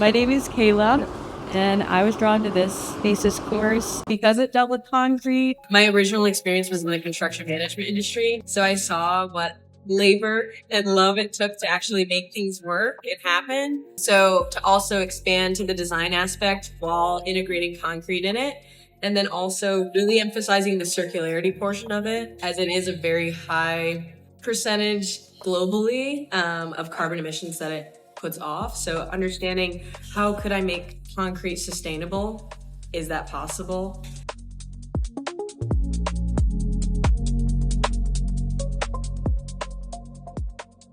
My name is Kayla, and I was drawn to this thesis course because it dealt with concrete. My original experience was in the construction management industry, so I saw what labor and love it took to actually make things work and happen. So to also expand to the design aspect while integrating concrete in it, and then also really emphasizing the circularity portion of it, as it is a very high percentage globally of carbon emissions that it puts off. So understanding how could I make concrete sustainable? Is that possible?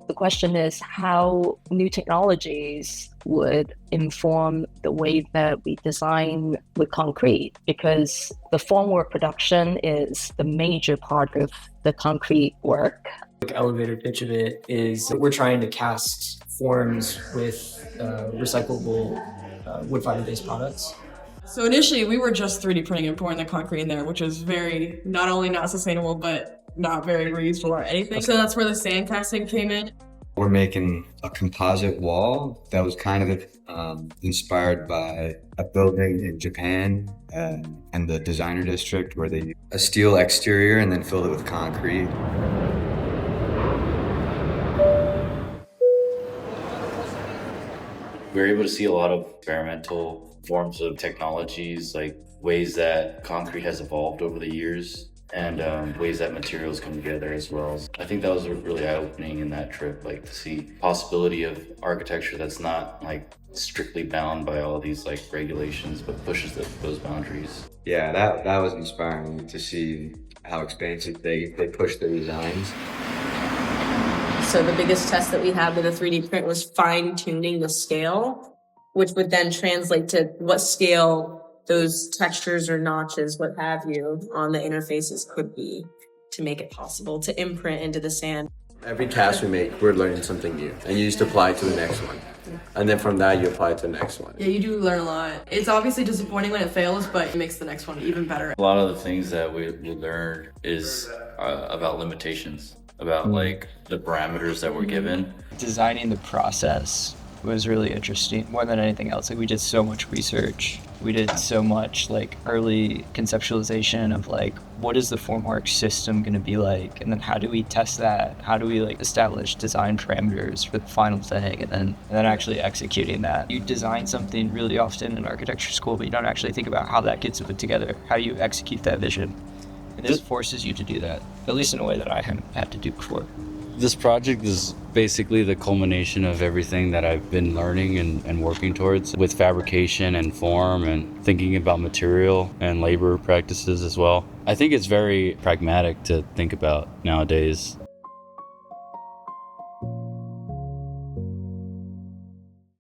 The question is how new technologies would inform the way that we design with concrete, because the formwork production is the major part of the concrete work. The elevator pitch of it is we're trying to cast forms with recyclable wood fiber based products. So initially we were just 3D printing and pouring the concrete in there, which is very not only not sustainable, but not very reusable or anything. So that's where the sand casting came in. We're making a composite wall that was kind of inspired by a building in Japan and the designer district where they used a steel exterior and then filled it with concrete. We were able to see a lot of experimental forms of technologies, like ways that concrete has evolved over the years and ways that materials come together as well. I think that was really eye-opening in that trip, like to see possibility of architecture that's not like strictly bound by all these like regulations, but pushes those boundaries. Yeah, that was inspiring to see how expansive they push their designs. So the biggest test that we had with a 3D print was fine-tuning the scale, which would then translate to what scale those textures or notches, what have you, on the interfaces could be to make it possible to imprint into the sand. Every cast we make, we're learning something new, and you just apply it to the next one. And then from that, you apply it to the next one. Yeah, you do learn a lot. It's obviously disappointing when it fails, but it makes the next one even better. A lot of the things that we learned is about limitations, about like the parameters that we're given. Designing the process was really interesting more than anything else. Like we did so much research. We did so much like early conceptualization of like, what is the formwork system going to be like? And then how do we test that? How do we like establish design parameters for the final thing? And then actually executing that. You design something really often in architecture school, but you don't actually think about how that gets put together, how you execute that vision. And this forces you to do that, at least in a way that I haven't had to do before. This project is basically the culmination of everything that I've been learning and working towards with fabrication and form and thinking about material and labor practices as well. I think it's very pragmatic to think about nowadays.